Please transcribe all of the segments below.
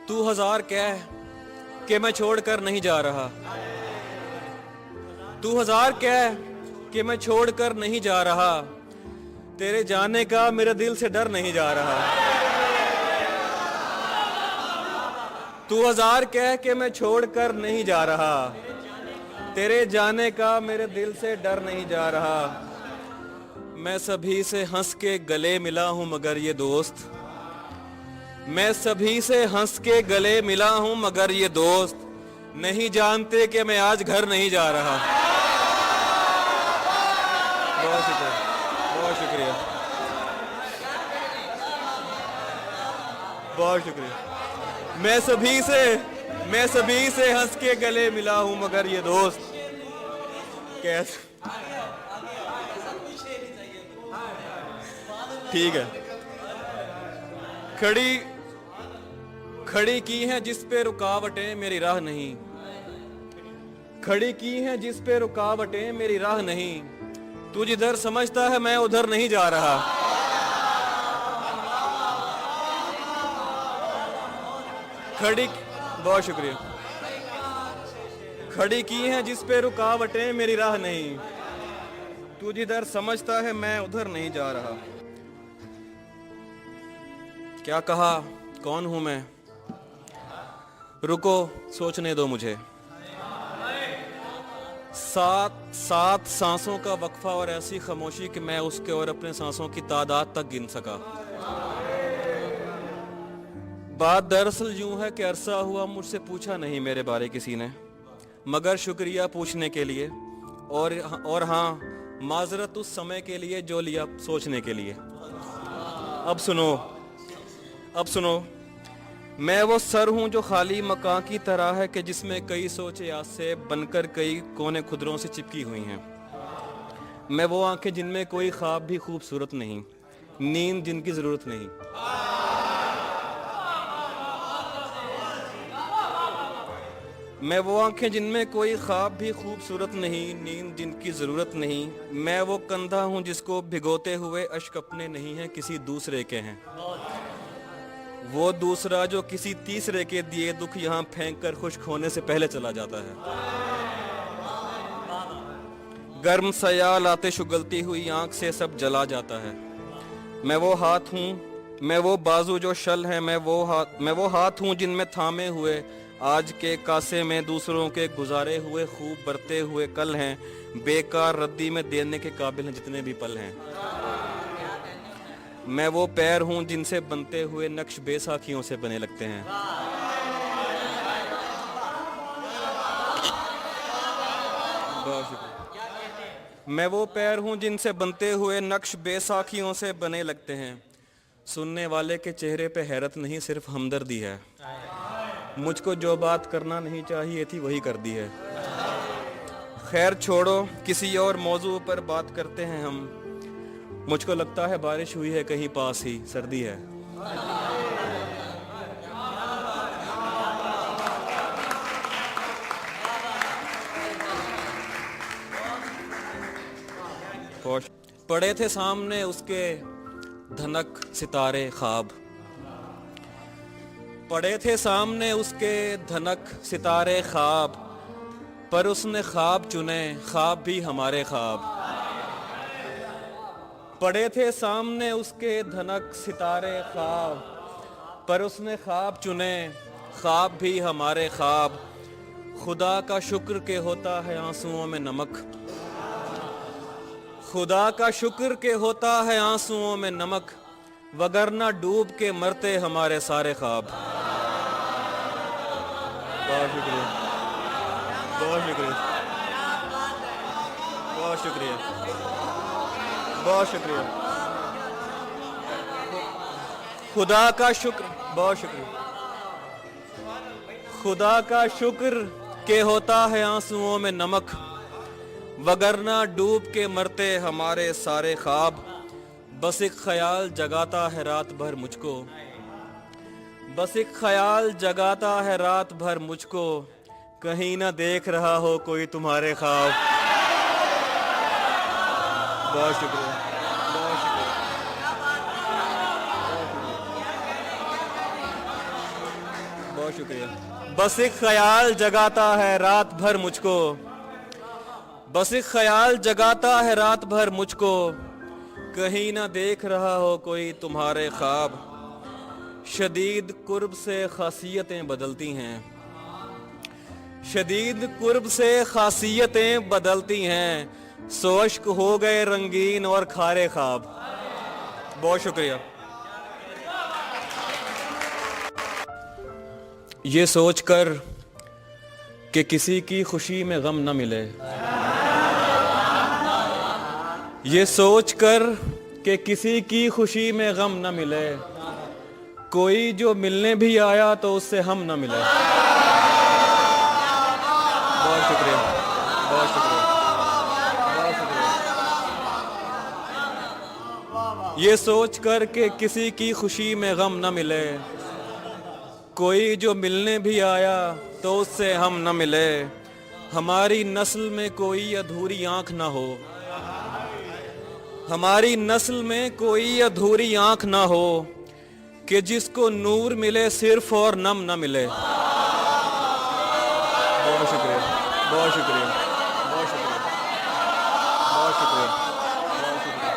तू हजार कह कि मैं छोड़ कर नहीं जा रहा। तू हजार कह कि मैं छोड़ कर नहीं जा रहा। तेरे जाने का मेरे दिल से डर नहीं जा रहा। तू हजार कह कि मैं छोड़ कर नहीं जा रहा। तेरे जाने का मेरे दिल से डर नहीं जा रहा। मैं सभी से हंस के गले मिला हूं मगर ये दोस्त, मैं सभी से हंस के गले मिला हूं मगर ये दोस्त नहीं जानते कि मैं आज घर नहीं जा रहा। बहुत शुक्रिया, बहुत शुक्रिया, बहुत शुक्रिया। मैं सभी से हंस के गले मिला हूं मगर ये दोस्त कैसे। ठीक है। खड़ी की हैं जिस पे रुकावटें मेरी राह नहीं। खड़ी की हैं जिस पे रुकावटें मेरी राह नहीं। तू जिधर समझता है मैं उधर नहीं जा रहा। बहुत शुक्रिया। खड़ी की हैं जिस पे रुकावटें मेरी राह नहीं। तू जिधर समझता है मैं उधर नहीं जा रहा। क्या कहा, कौन हूं मैं? रुको सोचने दो मुझे। सात सांसों का वक्फा और ऐसी खामोशी कि मैं उसके और अपने सांसों की तादाद तक गिन सका। बात दरअसल यूं है कि अरसा हुआ मुझसे पूछा नहीं मेरे बारे किसी ने, मगर शुक्रिया पूछने के लिए और हाँ माजरत उस समय के लिए जो लिया सोचने के लिए। अब सुनो, मैं वो सर हूं जो खाली मकान की तरह है कि जिसमें कई सोचे आज से बनकर कई कोने खुदरों से चिपकी हुई हैं। मैं वो आंखें जिनमें कोई ख्वाब भी खूबसूरत नहीं, नींद जिनकी जरूरत नहीं। मैं वो आंखें जिनमें कोई ख्वाब भी खूबसूरत नहीं, नींद जिनकी जरूरत नहीं। मैं वो कंधा हूं जिसको भिगोते हुए अश्क अपने नहीं हैं किसी दूसरे के हैं। वो दूसरा जो किसी तीसरे के दिए दुख यहाँ फेंक कर खुश्क होने से पहले चला जाता है। गर्म सयाल आतिश उगलती हुई आंख से सब जला जाता है। मैं वो हाथ हूँ, मैं वो बाजू जो शल है। मैं वो हाथ हूँ जिनमें थामे हुए आज के कासे में दूसरों के गुजारे हुए खूब बरते हुए कल हैं। बेकार रद्दी में देने के काबिल हैं जितने भी पल हैं। मैं वो पैर हूं जिनसे बनते हुए नक्श बेसाखियों से बने लगते हैं। बहुत शुक्रिया। मैं वो पैर हूं जिनसे बनते हुए नक्श बेसाखियों से बने लगते हैं। सुनने वाले के चेहरे पे हैरत नहीं सिर्फ हमदर्दी है। मुझको जो बात करना नहीं चाहिए थी वही कर दी है। खैर छोड़ो, किसी और मौजू पर बात करते हैं हम। मुझको लगता है बारिश हुई है कहीं पास ही, सर्दी है। पड़े थे सामने उसके धनक सितारे ख्वाब। पड़े थे सामने उसके धनक सितारे ख्वाब, पर उसने ख्वाब चुने, ख्वाब भी हमारे ख्वाब। पड़े थे सामने उसके धनक सितारे ख्वाब, पर उसने ख्वाब चुने, ख्वाब भी हमारे ख्वाब। खुदा का शुक्र के होता है आंसुओं में नमक। खुदा का शुक्र के होता है आंसुओं में नमक, वगरना डूब के मरते हमारे सारे ख्वाब। बहुत शुक्रिया, बहुत शुक्रिया, बहुत शुक्रिया, बहुत शुक्रिया। खुदा का शुक्र, बहुत शुक्रिया। खुदा का शुक्र के होता है आंसुओं में नमक, वगरना डूब के मरते हमारे सारे ख्वाब। बस एक ख्याल जगाता है रात भर मुझको, बस एक ख्याल जगाता है रात भर मुझको, कहीं ना देख रहा हो कोई तुम्हारे ख्वाब। बहुत शुक्रिया, बहुत शुक्रिया, बहुत शुक्रिया। बस एक ख्याल जगाता है रात भर मुझको, बस एक ख्याल जगाता है रात भर मुझको, कहीं ना देख रहा हो कोई तुम्हारे ख्वाब। शदीद कुर्ब से खासियतें बदलती हैं, शदीद कुर्ब से खासियतें बदलती हैं, सो अश्क हो गए रंगीन और खारे ख्वाब। बहुत शुक्रिया। ये सोचकर कि किसी की खुशी में गम न मिले, ये सोचकर कि किसी की खुशी में गम न मिले, कोई जो मिलने भी आया तो उससे हम न मिले। बहुत शुक्रिया, बहुत शुक्रिया, बहुत शुक्रिया। ये सोचकर कि किसी की खुशी में गम न मिले, कोई जो मिलने भी आया तो उससे हम न मिले, हमारी नस्ल में कोई अधूरी आंख ना हो, हमारी नस्ल में कोई अधूरी आंख ना हो, कि जिसको नूर मिले सिर्फ और नम न मिले। बहुत शुक्रिया, बहुत शुक्रिया, बहुत शुक्रिया, बहुत शुक्रिया, बहुत शुक्रिया,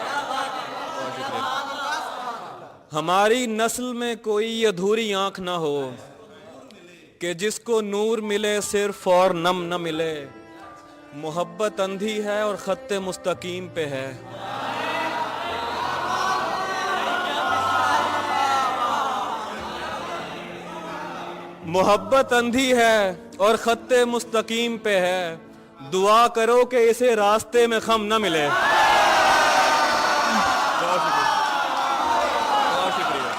बहुत शुक्रिया। हमारी नस्ल में कोई अधूरी आंख ना हो, कि जिसको नूर मिले सिर्फ और नम न मिले। मोहब्बत अंधी है और खत्ते मुस्तकीम पे है, मोहब्बत अंधी है और खत्ते मुस्तकीम पे है, दुआ करो कि इसे रास्ते में खम न मिले। बहुत शुक्रिया, बहुत शुक्रिया,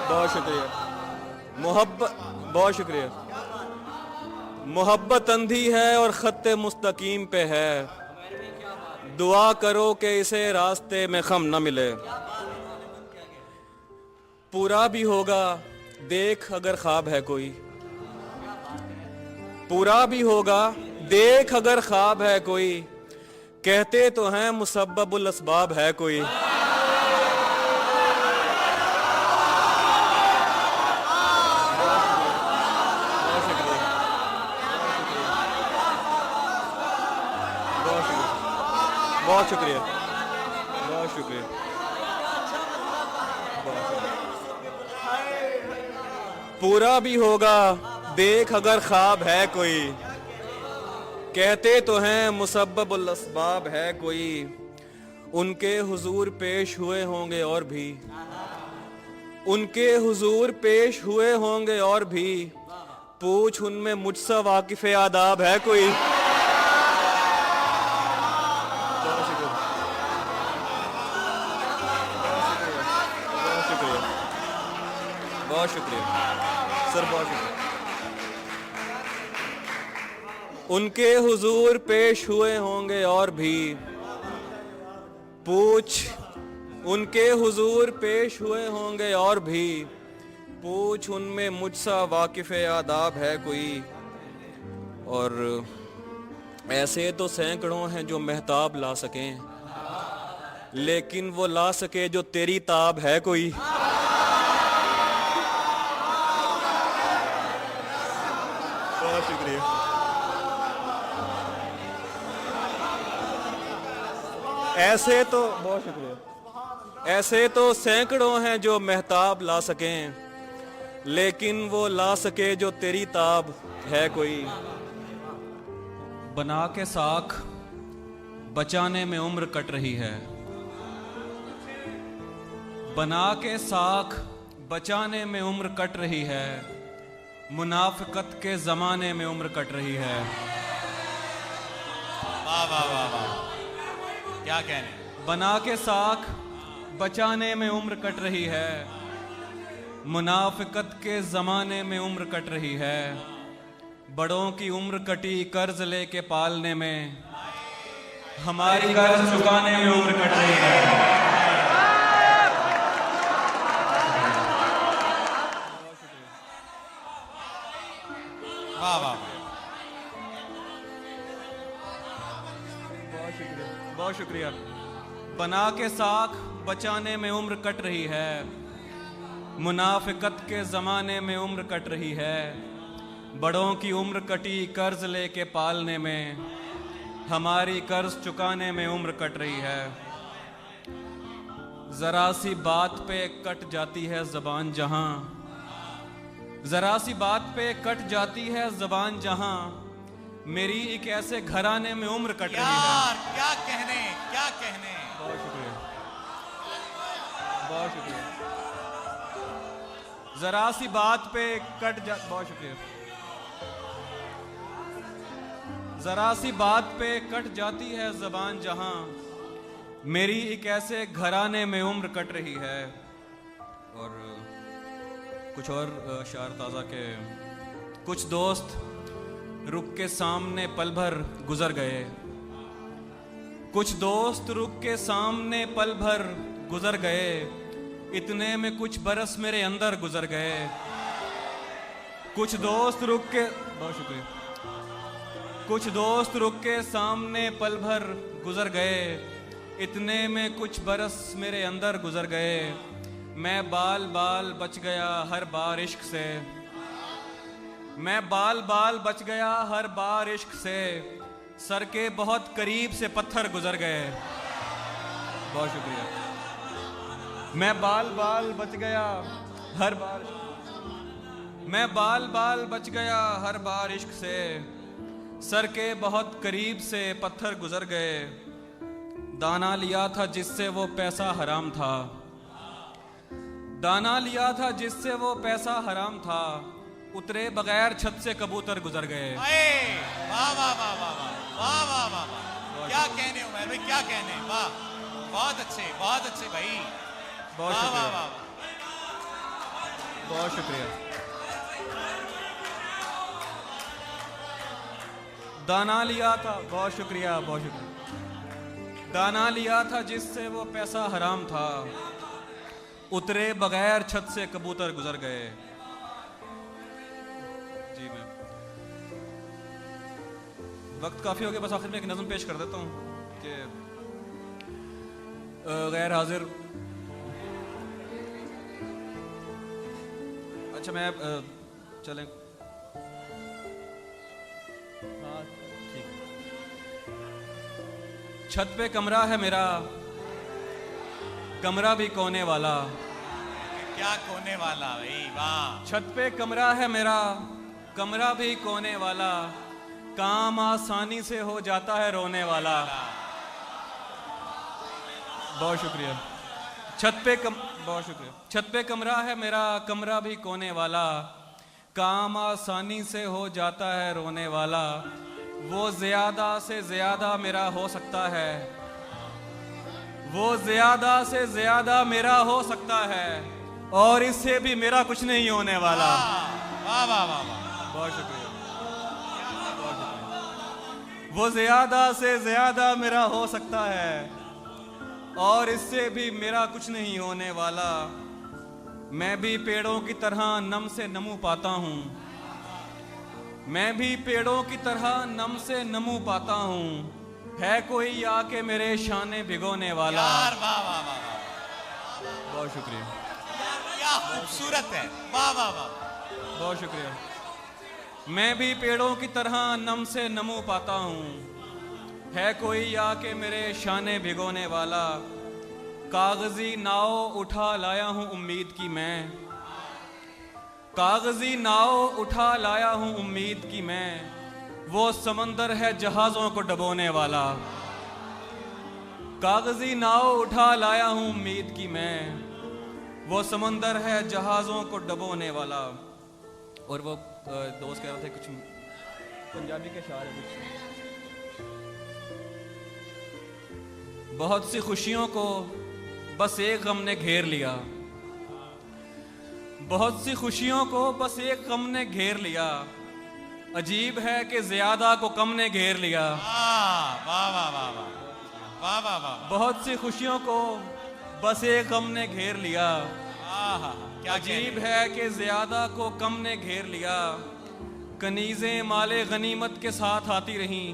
बहुत शुक्रिया। मोहब्बत, बहुत शुक्रिया। मोहब्बत अंधी है और खत्ते मुस्तकीम पे है, दुआ करो कि इसे रास्ते में खम न मिले। पूरा भी होगा देख अगर ख्वाब है कोई, पूरा भी होगा देख अगर ख्वाब है कोई, कहते तो हैं मुसब्बबुल अस्बाब है कोई। बहुत शुक्रिया, बहुत शुक्रिया। पूरा भी होगा देख अगर ख्वाब है कोई, कहते तो हैं मुसब्बबुल अस्बाब है कोई। उनके हुजूर पेश हुए होंगे और भी, उनके हुजूर पेश हुए होंगे और भी, पूछ उनमें मुझसे वाकिफ़ आदाब है कोई। बहुत शुक्रिया सर, बहुत शुक्रिया। उनके हुजूर पेश हुए होंगे और भी, पूछ उनके हुजूर पेश हुए होंगे और भी, पूछ उनमें मुझसा वाकिफ़ आदाब है कोई। और ऐसे तो सैकड़ों हैं जो महताब ला सकें, लेकिन वो ला सके जो तेरी ताब है कोई। बहुत शुक्रिया। ऐसे तो, बहुत शुक्रिया। ऐसे तो सैकड़ों हैं जो महताब ला सकें, लेकिन वो ला सके जो तेरी ताब है कोई। बना के साख बचाने में उम्र कट रही है, बना के साख बचाने में उम्र कट रही है, मुनाफिकत के जमाने में उम्र कट रही है। वाह वाह वाह वाह, क्या कहने। बना के साख बचाने में उम्र कट रही है, मुनाफिकत के जमाने में उम्र कट रही है। बड़ों की उम्र कटी कर्ज लेके पालने में, हमारी कर्ज चुकाने में उम्र कट रही है। वाह वाह, बहुत शुक्रिया। बना के साख बचाने में उम्र कट रही है, मुनाफिकत के ज़माने में उम्र कट रही है। बड़ों की उम्र कटी कर्ज लेके पालने में, हमारी कर्ज चुकाने में उम्र कट रही है। ज़रा सी बात पे कट जाती है ज़बान जहां, ज़रा सी बात पे कट जाती है ज़बान जहां, मेरी एक ऐसे घराने में उम्र कट रही है। यार क्या कहने, क्या कहने। बहुत शुक्रिया, बहुत शुक्रिया। जरा सी बात पे बहुत शुक्रिया। जरा सी बात पे कट जाती है ज़बान जहां, मेरी एक ऐसे घराने में उम्र कट रही है। और कुछ और अशार ताज़ा के, कुछ दोस्त रुक के सामने पल भर गुजर गए, कुछ दोस्त रुक के सामने पल भर गुजर गए, इतने में कुछ बरस मेरे अंदर गुजर गए। कुछ दोस्त रुक के, बहुत शुक्रिया, कुछ दोस्त रुक के सामने पल भर गुजर गए, इतने में कुछ बरस मेरे अंदर गुजर गए। मैं बाल बाल बच गया हर बार इश्क से, मैं बाल बाल बच गया हर बार इश्क से, सर के बहुत करीब से पत्थर गुजर गए। बहुत शुक्रिया। मैं बाल बाल बच गया हर बार, मैं बाल बाल बच गया हर बार इश्क से, सर के बहुत करीब से पत्थर गुजर गए। दाना लिया था जिससे वो पैसा हराम था, दाना लिया था जिससे वो पैसा हराम था, उतरे बगैर छत से कबूतर गुजर गए। वाह वाह वाह वाह वाह वाह वाह वाह, क्या कहने उमर भाई, क्या कहने। वाह, बहुत अच्छे भाई, बहुत वाह वाह शुक्रिया, वाह, बहुत शुक्रिया। दाना लिया था, बहुत शुक्रिया, बहुत शुक्रिया। दाना लिया था जिससे वो पैसा हराम था, उतरे बगैर छत से कबूतर गुजर गए। जी मैं वक्त काफ़ी हो गया, बस आखिर में एक नज़म पेश कर देता हूँ कि गैर हाजिर, अच्छा मैं चलें, हाँ ठीक। छत पे कमरा है मेरा, कमरा भी कोने वाला, क्या कोने वाला भाई, वाह। छत पे कमरा है मेरा, कमरा भी कोने वाला, काम आसानी से हो जाता है रोने वाला। बहुत शुक्रिया। बहुत शुक्रिया। छत पे कमरा है मेरा, कमरा भी कोने वाला, काम आसानी से हो जाता है रोने वाला। वो ज्यादा से ज्यादा मेरा हो सकता है, वो ज्यादा से ज्यादा मेरा हो सकता है, और इससे भी मेरा कुछ नहीं होने वाला। वाह वाह वाह वाह, बहुत शुक्रिया। वो ज्यादा से ज्यादा मेरा हो सकता है, और इससे भी मेरा कुछ नहीं होने वाला। मैं भी पेड़ों की तरह नम से नमू पाता हूँ, मैं भी पेड़ों की तरह नम से नमू पाता हूँ। है कोई आके मेरे शाने भिगोने वाला। यार वाह वाह वाह वाह, बहुत शुक्रिया, क्या खूबसूरत है, वाह वाह वाह, बहुत शुक्रिया। मैं भी पेड़ों की तरह नम से नमू पाता हूँ, है कोई आके मेरे शाने भिगोने वाला। कागजी नाव उठा लाया हूँ उम्मीद की मैं, कागजी नाव उठा लाया हूँ उम्मीद की मैं। वो समंदर है जहाजों को डबोने वाला। कागजी नाव उठा लाया हूँ उम्मीद की मैं, वो समंदर है जहाजों को डबोने वाला। और वो दोस्त कह रहे थे कुछ पंजाबी के शायर है कुछ, बहुत सी खुशियों को बस एक गम ने घेर लिया, बहुत सी खुशियों को बस एक गम ने घेर लिया। अजीब है कि ज्यादा को कम ने घेर लिया। वाह वाह वाह वाह वाह वाह वाह वाह, बहुत सी खुशियों को बस एक गम ने घेर लिया। क्या अजीब है कि ज्यादा को कम ने घेर लिया। कनीज़ें माले गनीमत के साथ आती रहीं,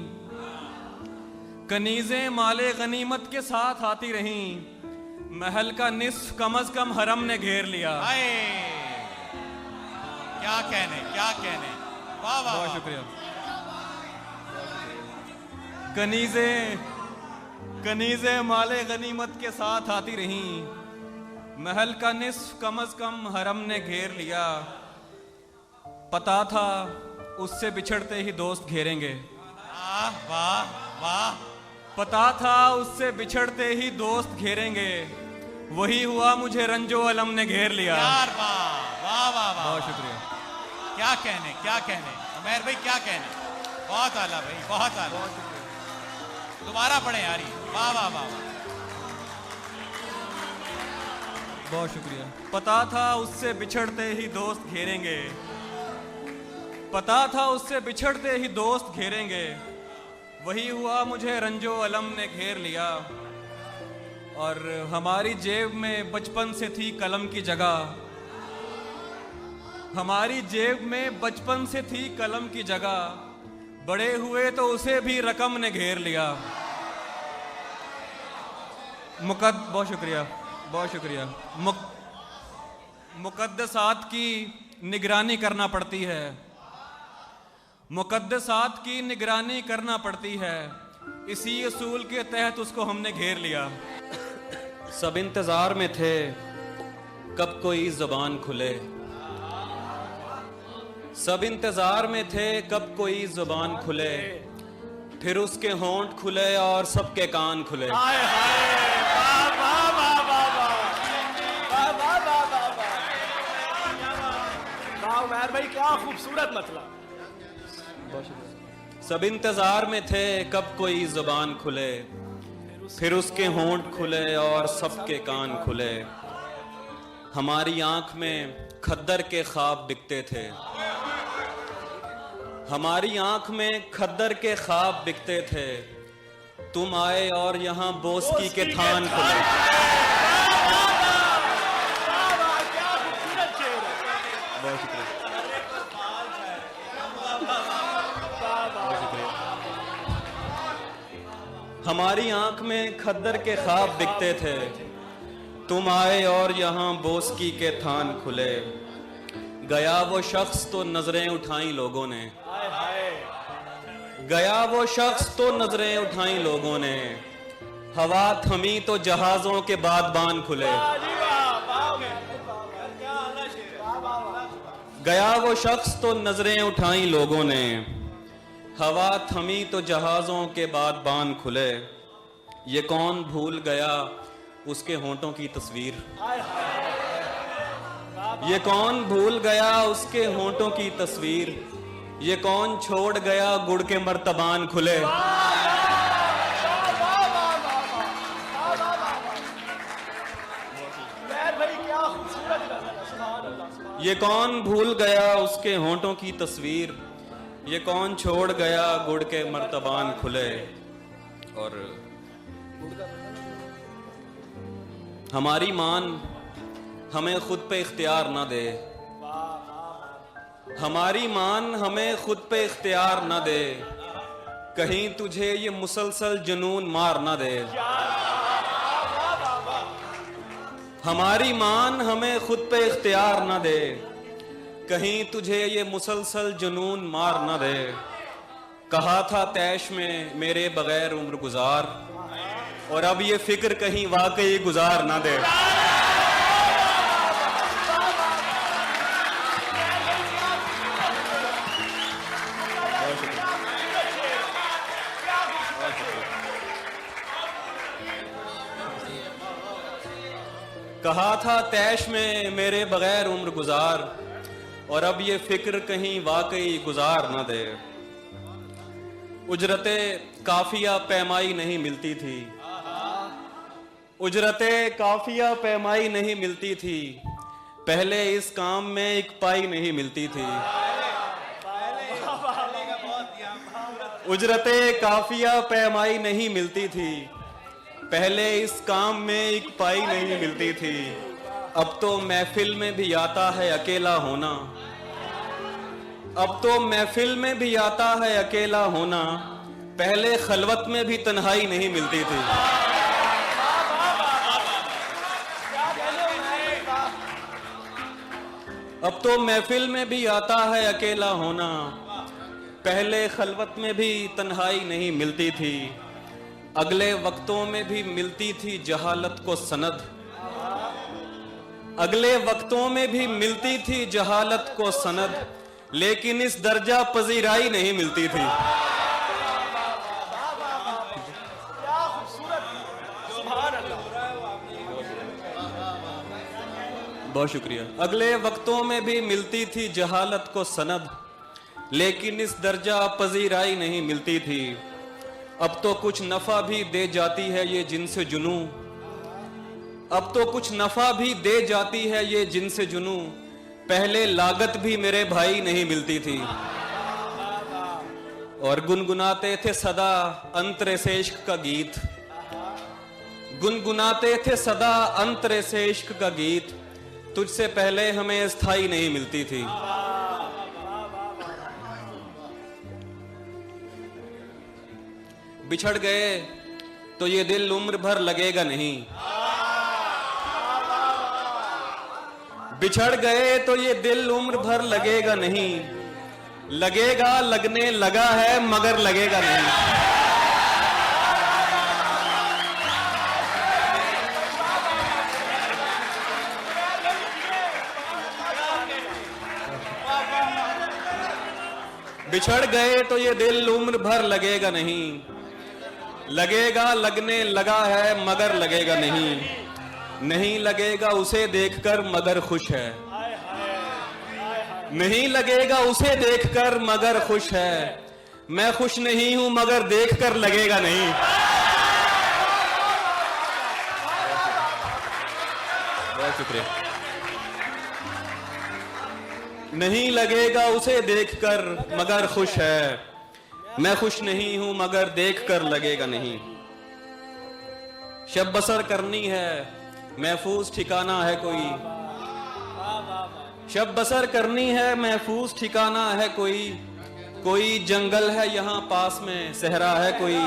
कनीज़ें माले गनीमत के साथ आती रहीं। महल का निस्फ कम अज कम हरम ने घेर लिया। हाय, क्या कहने, क्या कहने, वाह वाह बहुत वाह। शुक्रिया। कनीजे माले गनीमत के साथ आती रहीं, महल का निस्फ कम अज कम हरम ने घेर लिया। पता था उससे बिछड़ते ही दोस्त घेरेंगे, वाह वाह वाह। पता था उससे बिछड़ते ही दोस्त घेरेंगे, वही हुआ मुझे रंजो अलम ने घेर लिया। यार वाह वाह वाह वाह। बहुत शुक्रिया। क्या कहने, क्या कहने उमैर भाई, क्या कहने, बहुत आला भाई, बहुत आला। दोबारा पढ़े यार ये, वाह वाह वाह वाह। बहुत शुक्रिया। पता था उससे बिछड़ते ही दोस्त घेरेंगे, पता था उससे बिछड़ते ही दोस्त घेरेंगे, वही हुआ मुझे रंजो अलम ने घेर लिया। और हमारी जेब में बचपन से थी कलम की जगह, हमारी जेब में बचपन से थी कलम की जगह, बड़े हुए तो उसे भी रकम ने घेर लिया। बहुत शुक्रिया, बहुत शुक्रिया। मुकद्दसात की निगरानी करना पड़ती है, मुकद्दसात की निगरानी करना पड़ती है, इसी उसूल के तहत उसको हमने घेर लिया। सब इंतजार में थे कब कोई जुबान खुले, सब इंतजार में थे कब कोई जुबान खुले, फिर उसके होंठ खुले और सबके कान खुले। हाय हाय, वाह वाह वाह वाह वाह, वाह वाह वाह वाह वाह। वाह उमैर भाई, क्या खूबसूरत मतलब। सब इंतजार में थे कब कोई जुबान खुले, फिर उसके होंठ खुले और सबके कान खुले। हमारी आंख में खद्दर के ख्वाब बिकते थे, हमारी आंख में खद्दर के ख्वाब बिकते थे, तुम आए और यहाँ बोस्की के थान खुले। क्या खूबसूरत शेर है। बहुत शुक्रिया। हमारी आंख में खद्दर के ख्वाब बिकते थे, तुम आए और यहाँ बोस्की के थान खुले। गया वो शख्स तो नजरें उठाई लोगों ने, हाय हाय, गया वो शख्स तो नजरें उठाई लोगों ने, हवा थमी तो जहाजों के बादबान खुले। वाह जी वाह, वाह उमैर भाई, वाह वाह, क्या आला शेर है। वाह वाह वाह। गया वो शख्स तो नजरें उठाई लोगों ने, हवा थमी तो जहाजों के बादबान खुले। ये कौन भूल गया उसके होंठों की तस्वीर, हाय हाय, ये कौन भूल गया उसके होंठों की तस्वीर, ये कौन छोड़ गया गुड़ के मर्तबान खुले। उमैर भाई, क्या खूबसूरत गजल है। सुभान अल्लाह, सुभान ये कौन भूल गया उसके होंठों की तस्वीर, ये कौन छोड़ गया गुड़ के मर्तबान खुले। और हमारी मान हमें खुद पे इख्तियार ना दे, हमारी मान हमें खुद पे इख्तियार ना दे, कहीं तुझे ये मुसलसल जुनून मार ना दे। हमारी मान हमें खुद पे इख्तियार ना दे, कहीं तुझे ये मुसलसल जुनून मार ना दे। कहा था तैश में मेरे बगैर उम्र गुजार, और अब ये फिक्र कहीं वाकई गुजार ना दे। कहा था तैश में मेरे बगैर उम्र गुजार, और अब ये फिक्र कहीं वाकई गुजार ना दे। उजरते काफिया पैमाई नहीं मिलती थी, उजरते काफिया पैमाई नहीं मिलती थी, पहले इस काम में एक पाई नहीं मिलती थी। उजरते काफिया पैमाई नहीं मिलती थी, पहले इस काम में एक पाई नहीं मिलती थी। अब तो महफिल में भी आता है अकेला होना, अब तो महफिल में भी आता है अकेला होना, पहले खलवत में भी तन्हाई नहीं मिलती थी। अब तो महफिल में भी आता है अकेला होना, पहले खलवत में भी तन्हाई नहीं मिलती थी, अगले वक्तों में भी मिलती थी जहालत को सनद, अगले वक्तों में भी मिलती थी जहालत को सनद, लेकिन इस दर्जा पजीराई नहीं मिलती थी। बहुत शुक्रिया। अगले वक्तों में भी मिलती थी जहालत को सनद, लेकिन इस दर्जा पजीराई नहीं मिलती थी। अब तो कुछ नफा भी दे जाती है ये जिनसे जुनू, अब तो कुछ नफा भी दे जाती है ये जिनसे जुनू, पहले लागत भी मेरे भाई नहीं मिलती थी। और गुनगुनाते थे सदा अंतरे से इश्क का गीत, गुनगुनाते थे सदा अंतरे से इश्क का गीत, तुझसे पहले हमें स्थाई नहीं मिलती थी। बिछड़ गए तो ये दिल उम्र भर लगेगा नहीं, बिछड़ गए तो ये दिल उम्र भर लगेगा नहीं, लगेगा लगने लगा है मगर लगेगा नहीं। बिछड़ गए तो ये दिल उम्र भर लगेगा नहीं, लगेगा लगने लगा है मगर लगेगा नहीं, नहीं लगेगा उसे देखकर मगर खुश है, नहीं लगेगा उसे देखकर मगर खुश है, मैं खुश नहीं हूं मगर देखकर लगेगा नहीं। बहुत शुक्रिया। नहीं लगेगा उसे देखकर मगर खुश है, मैं खुश नहीं हूं मगर देखकर लगेगा नहीं। शब बसर करनी है महफूज ठिकाना है कोई, शब बसर करनी है महफूज ठिकाना है कोई, कोई जंगल है यहाँ पास में सहरा है कोई।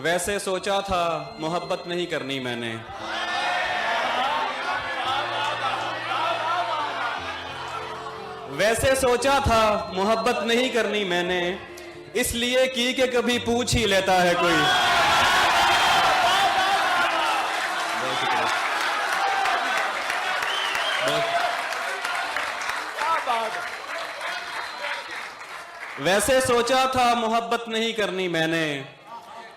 वैसे सोचा था मोहब्बत नहीं करनी मैंने, वैसे सोचा था मोहब्बत नहीं करनी मैंने, इसलिए की कि कभी पूछ ही लेता है कोई। वैसे सोचा था मोहब्बत नहीं करनी मैंने,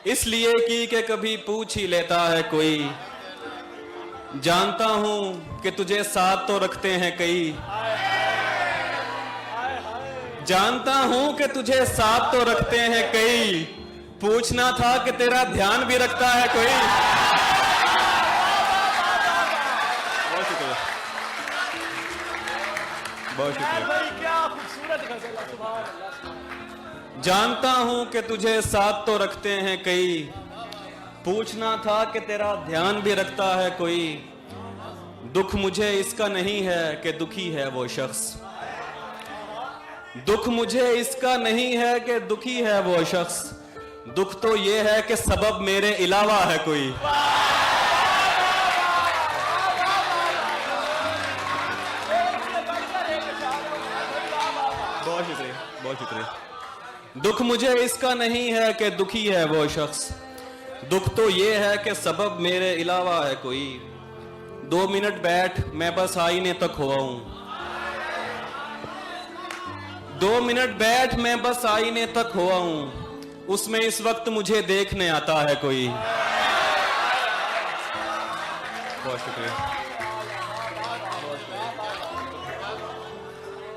इसलिए की कि कभी पूछ ही लेता है कोई। जानता हूं कि तुझे साथ तो रखते हैं कई, जानता हूं कि तुझे साथ तो रखते हैं कई, पूछना था कि तेरा ध्यान भी रखता है कोई। बहुत शुक्रिया, बहुत शुक्रिया। क्या खूबसूरत गजल है, सुभान अल्लाह। जानता हूं कि तुझे साथ तो रखते हैं कई, पूछना था कि तेरा ध्यान भी रखता है कोई। दुख मुझे इसका नहीं है कि दुखी है वो शख्स, दुख मुझे इसका नहीं है कि दुखी है वो शख्स, दुख तो ये है कि सबब मेरे अलावा है कोई। बहुत शुक्रिया, बहुत शुक्रिया। दुख मुझे इसका नहीं है कि दुखी है वो शख्स, दुख तो ये है कि सबब मेरे अलावा है कोई। 2 मिनट बैठ मैं बस आईने तक हुआ हूं, 2 मिनट बैठ मैं बस आईने तक हुआ हूं, उसमें इस वक्त मुझे देखने आता है कोई। बहुत शुक्रिया।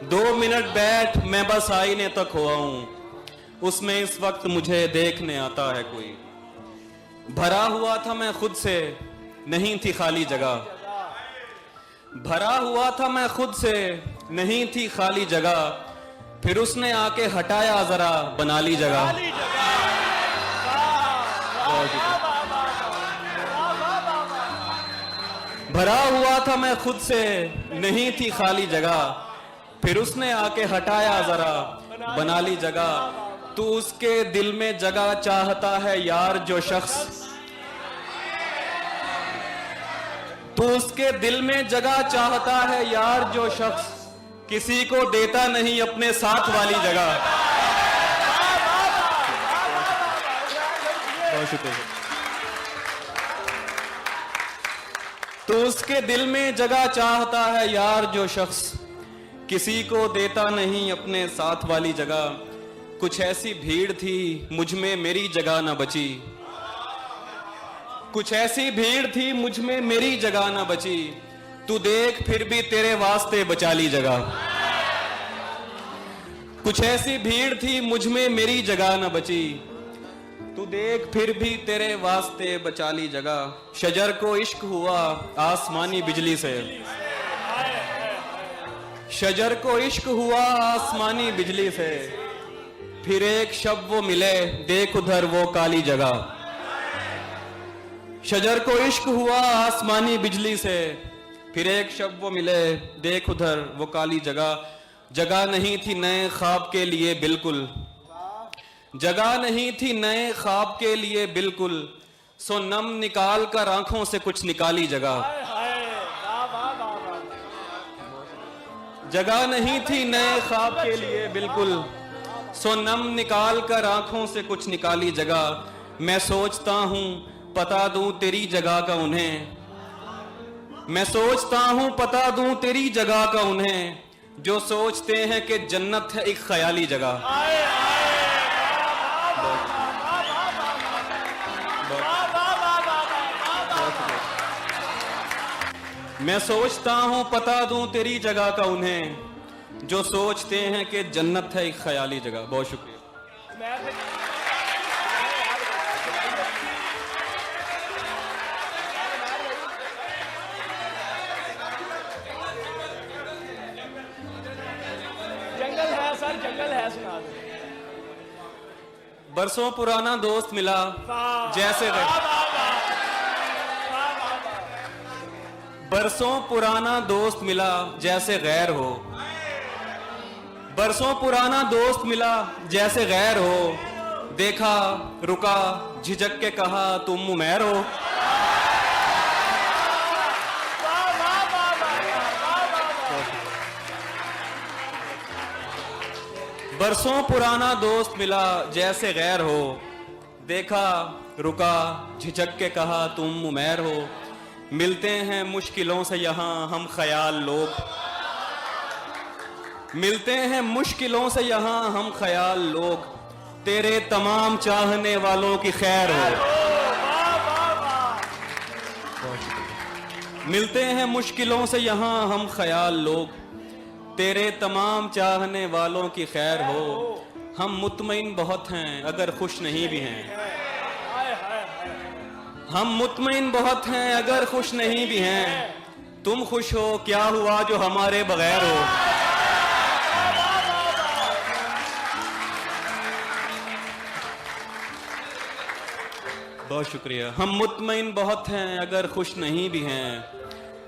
2 मिनट बैठ मैं बस आईने तक हुआ हूं, उसमें इस वक्त मुझे देखने आता है कोई। भरा हुआ था मैं खुद से, नहीं थी खाली जगह, भरा हुआ था मैं खुद से, नहीं थी खाली जगह, फिर उसने आके हटाया जरा बना ली जगह। भरा हुआ था मैं खुद से, नहीं थी खाली जगह, फिर उसने आके हटाया जरा बना ली जगह। तू उसके दिल में जगह चाहता है यार जो शख्स, तो उसके दिल में जगह चाहता है यार जो शख्स किसी को देता नहीं अपने साथ वाली जगह। बहुत शुक्रिया। तो उसके दिल में जगह चाहता है यार जो शख्स किसी को देता नहीं अपने साथ वाली जगह। कुछ ऐसी भीड़ थी मुझ में मेरी जगह न बची, कुछ ऐसी भीड़ थी मुझ में मेरी जगह न बची। तू देख फिर भी तेरे वास्ते बचा ली जगह। कुछ ऐसी भीड़ थी मुझ में मेरी जगह न बची। तू देख फिर भी तेरे वास्ते बचा ली जगह। शजर को इश्क हुआ आसमानी बिजली से, शजर को इश्क हुआ आसमानी बिजली से। फिर एक शब वो मिले देख उधर वो काली जगह। शजर को इश्क हुआ आसमानी बिजली से, फिर एक शब वो मिले देख उधर वो काली जगह। जगह नहीं थी नए ख्वाब के लिए बिल्कुल, जगह नहीं थी नए ख्वाब के लिए बिल्कुल। सो नम निकाल कर आंखों से कुछ निकाली जगह। जगह नहीं थी नए ख्वाब के लिए बिल्कुल। सो नम निकाल कर आंखों से कुछ निकाली जगह। मैं सोचता हूं पता दूं तेरी जगह का उन्हें, मैं सोचता हूं पता दूं तेरी जगह का उन्हें, जो सोचते हैं कि जन्नत है एक ख्याली जगह। मैं सोचता हूं पता दूं तेरी जगह का उन्हें, जो सोचते हैं कि जन्नत है एक ख्याली जगह। बहुत शुक्रिया। जंगल है सर, जंगल है, सुना दो। बरसों पुराना दोस्त मिला जैसे बरसों पुराना दोस्त मिला जैसे गैर हो, बरसों पुराना दोस्त मिला जैसे गैर हो। देखा रुका झिझक के कहा तुम उमैर हो। बरसों पुराना दोस्त मिला जैसे गैर हो। देखा रुका झिझक के कहा तुम उमैर हो। मिलते हैं मुश्किलों से यहाँ हम ख्याल लोग, मिलते हैं मुश्किलों से यहाँ हम ख्याल लोग। तेरे तमाम चाहने वालों की खैर हो। मिलते हैं मुश्किलों से यहाँ हम ख्याल लोग, तेरे तमाम चाहने वालों की खैर हो। हम मुतमईन बहुत हैं अगर खुश नहीं भी हैं, हम मुतमईन बहुत हैं अगर खुश नहीं भी हैं। तुम खुश हो क्या हुआ जो हमारे बगैर हो। बहुत शुक्रिया। हम मुतमईन बहुत हैं अगर खुश नहीं भी हैं।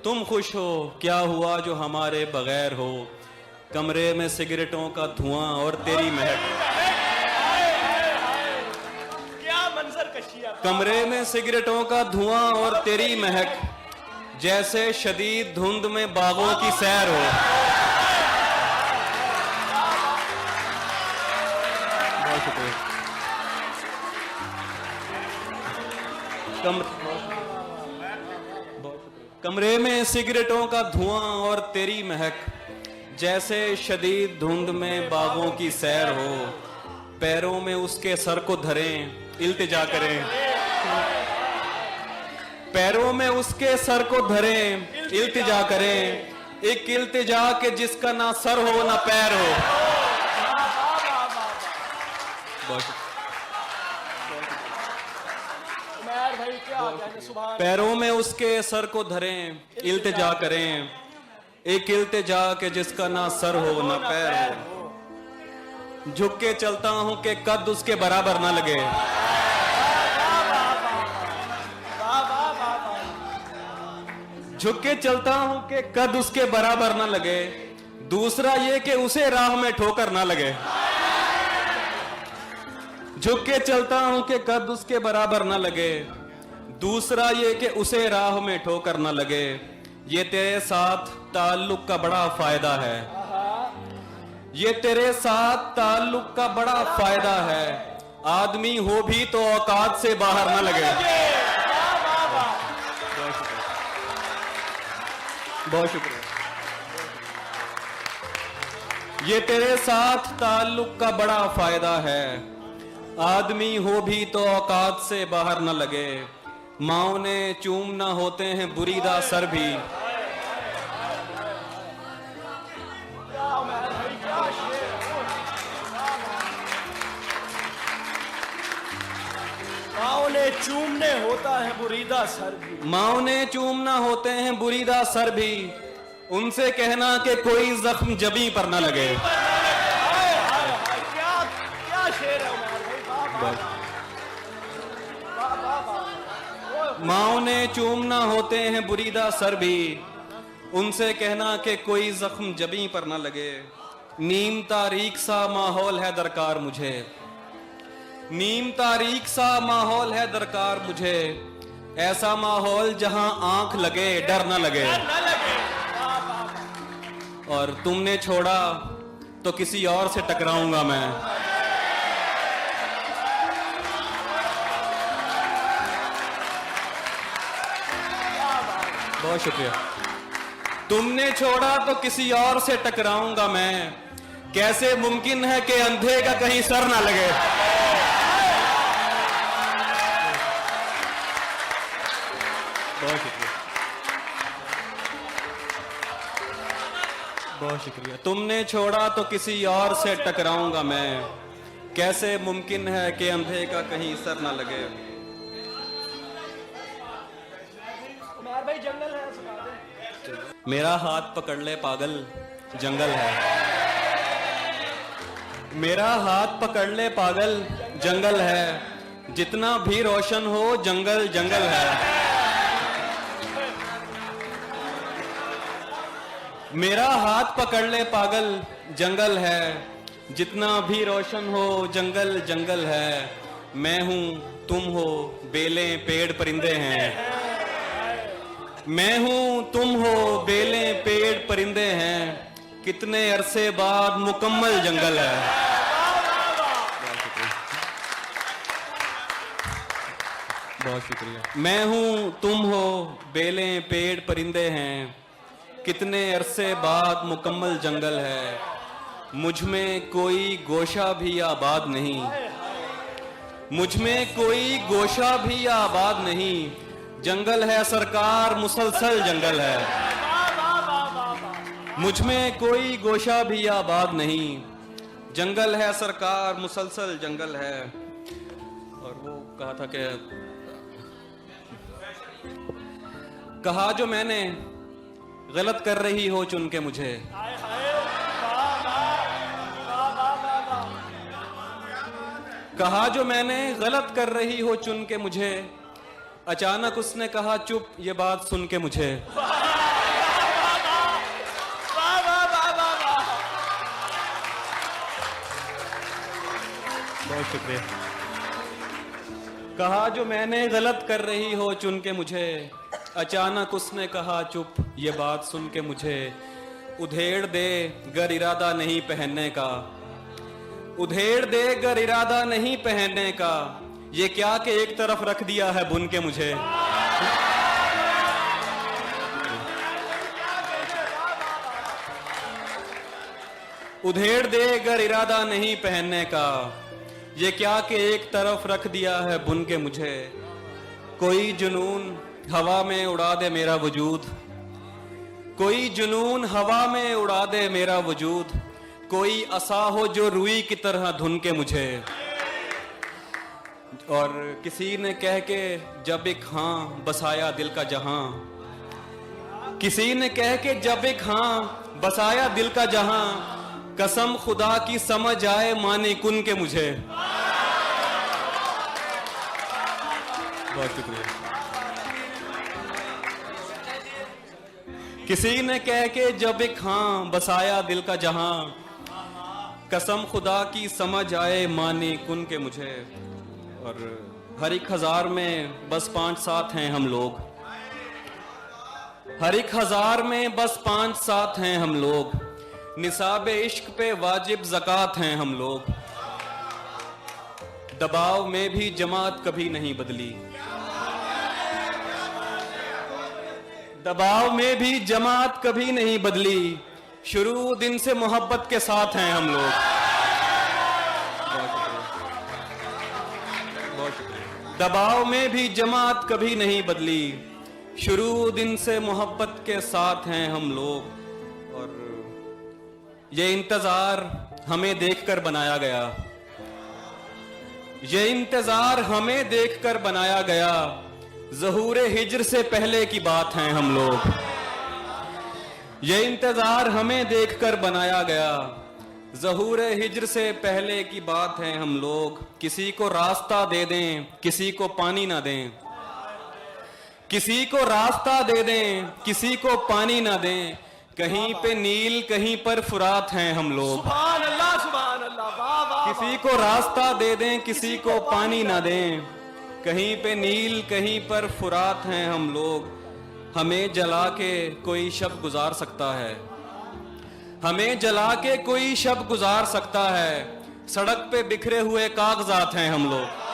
तुम खुश हो क्या हुआ जो हमारे बगैर हो। कमरे में सिगरेटों का धुआं और तेरी महक, कमरे में सिगरेटों का धुआं और तेरी महक, जैसे शदीद धुंध में बागों की सैर हो। बहुत शुक्रिया। कमरे में सिगरेटों का धुआं और तेरी महक, जैसे शदीद धुंध में बागों की सैर हो। पैरों में उसके सर को धरें इल्तिजा करें, पैरों में उसके सर को धरें इल्तिजा करें। एक इल्तिजा के जिसका ना सर हो ना पैर हो। पैरों में उसके सर को धरें इल्तिजा करें। एक इल्तिजा के जिसका ना सर हो ना पैर हो। झुक के चलता हूं कि कद उसके बराबर ना लगे। झुक के चलता हूं कि कद उसके बराबर ना लगे। दूसरा ये कि उसे राह में ठोकर ना लगे। झुक के चलता हूं कि कद उसके बराबर ना लगे। दूसरा ये कि उसे राह में ठोकर न लगे, ये तेरे साथ ताल्लुक का बड़ा फायदा है। ये तेरे साथ ताल्लुक का बड़ा फायदा है, आदमी हो भी तो औकात से बाहर न लगे। बहुत शुक्रिया। ये तेरे साथ ताल्लुक का बड़ा फायदा है, आदमी हो भी तो औकात से बाहर न लगे। माओ ने चूमना होते हैं बुरीदा सर भी, माओ ने चूमने होता है बुरीदा सर भी। माओ ने चूमना होते हैं बुरीदा सर भी, उनसे कहना कि कोई जख्म जबी पर न लगे। हाय हाय हाय, क्या क्या शेर है उमर भाई। माओ ने चूमना होते हैं बुरीदा सर भी, उनसे कहना कि कोई जख्म जबी पर न लगे। नीम तारीख सा माहौल है दरकार मुझे, नीम तारीख सा माहौल है दरकार मुझे, ऐसा माहौल जहां आंख लगे डर न लगे। और तुमने छोड़ा तो किसी और से टकराऊंगा मैं। बहुत शुक्रिया। तुमने छोड़ा तो किसी और से टकराऊंगा मैं, कैसे मुमकिन है कि अंधे का कहीं सर ना लगे। बहुत शुक्रिया, बहुत शुक्रिया। तुमने छोड़ा तो किसी और से टकराऊंगा मैं, कैसे मुमकिन है कि अंधे का कहीं सर ना लगे। भाई जंगल है, सुना दे। मेरा हाथ पकड़ ले पागल जंगल है, मेरा हाथ पकड़ ले पागल जंगल है, जितना भी रोशन हो जंगल जंगल है। मेरा हाथ पकड़ ले पागल जंगल है, जितना भी रोशन हो जंगल जंगल है। मैं हूं तुम हो बेलें पेड़ परिंदे हैं, मैं हूं तुम हो बेलें पेड़ परिंदे हैं, कितने अरसे बाद मुकम्मल जंगल है। बहुत शुक्रिया। मैं हूं तुम हो बेलें पेड़ परिंदे हैं, कितने अरसे बाद मुकम्मल जंगल है। मुझ में कोई गोशा भी आबाद नहीं, मुझ में कोई गोशा भी आबाद नहीं, जंगल है सरकार मुसलसल जंगल है। मुझ में कोई गोशा भी आबाद नहीं, जंगल है सरकार मुसलसल जंगल है। और वो कहा था कि कहा जो मैंने गलत कर रही हो चुन के मुझे, कहा जो मैंने गलत कर रही हो चुन के मुझे, अचानक उसने कहा चुप ये बात सुन के मुझे। बहुत शुक्रिया। कहा जो मैंने गलत कर रही हो चुन के मुझे, अचानक उसने कहा चुप ये बात सुन के मुझे। उधेड़ दे गर इरादा नहीं पहनने का, उधेड़ दे गर इरादा नहीं पहनने का, ये क्या कि एक तरफ रख दिया है बुन के मुझे। उधेड़ दे गर इरादा नहीं पहनने का, ये क्या कि एक तरफ रख दिया है बुन के मुझे। कोई जुनून हवा में उड़ा दे मेरा वजूद, कोई जुनून हवा में उड़ा दे मेरा वजूद, कोई असा हो जो रुई की तरह धुन के मुझे। और किसी ने कह के जब एक हाँ बसाया दिल का जहां, किसी ने कह के जब एक हाँ बसाया दिल का जहां, कसम खुदा की समझ आए माने कुन के मुझे। बहुत शुक्रिया। किसी ने कह के जब एक हाँ बसाया दिल का जहां, कसम खुदा की समझ आए माने कुन के मुझे। और हर एक हजार में बस 5-7 हैं हम लोग, हर एक हजार में बस 5-7 हैं हम लोग, निसाब इश्क पे वाजिब ज़कात हैं हम लोग। दबाव में भी जमात कभी नहीं बदली, दबाव में भी जमात कभी नहीं बदली, शुरू दिन से मोहब्बत के साथ हैं हम लोग। दबाव में भी जमात कभी नहीं बदली, शुरू दिन से मोहब्बत के साथ हैं हम लोग। और ये इंतजार हमें देखकर बनाया गया, ये इंतजार हमें देखकर बनाया गया, ज़हूरे हिज्र से पहले की बात है हम लोग। ये इंतजार हमें देखकर बनाया गया, ज़हूरे हिज्र से पहले की बात है हम लोग। किसी को रास्ता दे दें, किसी को पानी ना दें, किसी को रास्ता दे दें, किसी को पानी ना दें, कहीं पे नील कहीं पर फुरात हैं हम लोग। सुभान अल्लाह, सुभान अल्लाह, वाह वाह। किसी को रास्ता दे दें, किसी को पानी ना दें, कहीं पे नील कहीं पर फुरात हैं हम लोग। हमें जला के कोई शब गुजार सकता है, हमें जला के कोई शब गुजार सकता है, सड़क पे बिखरे हुए कागजात हैं हम लोग।